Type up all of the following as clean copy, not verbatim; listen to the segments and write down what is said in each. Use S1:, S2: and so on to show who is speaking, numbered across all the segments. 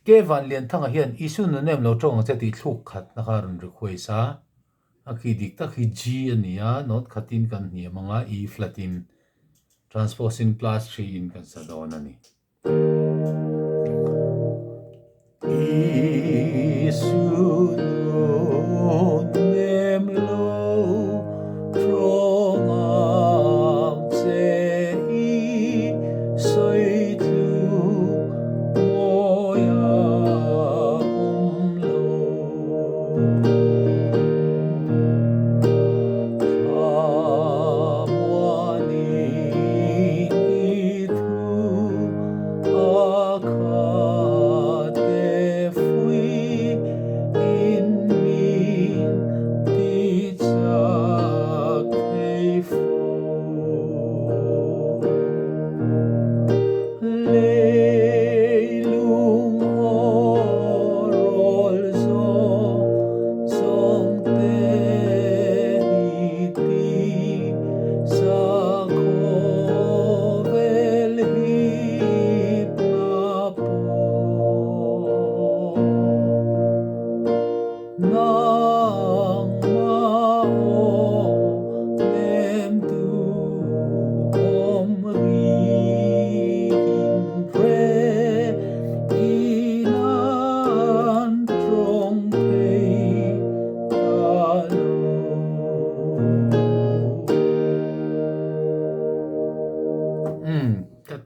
S1: ke van lian thanga hian isu nu nem lo tong che ti thluk khat na kharun requesa aki dik ta khi g ania not khatin kan ni manga e flatin transposing plus 3 in kan sa don ani isu nu nem lo tong che i soi tu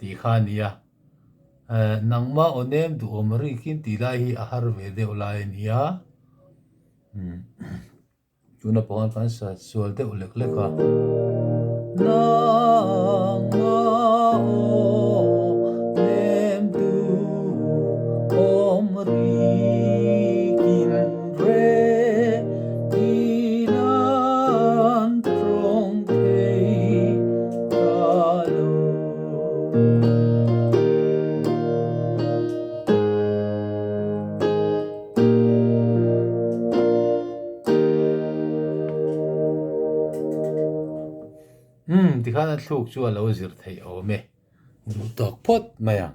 S1: ti khania nangma onem du omri kin ti lai hi ahar ve de ulai nia tuna pongan kan sa sual de ulek leka nangma onem du omri kin re inan trong thei kalo thì khá là thuộc chua lâu zir thầy ốm mẹ, tóc phốt mày à.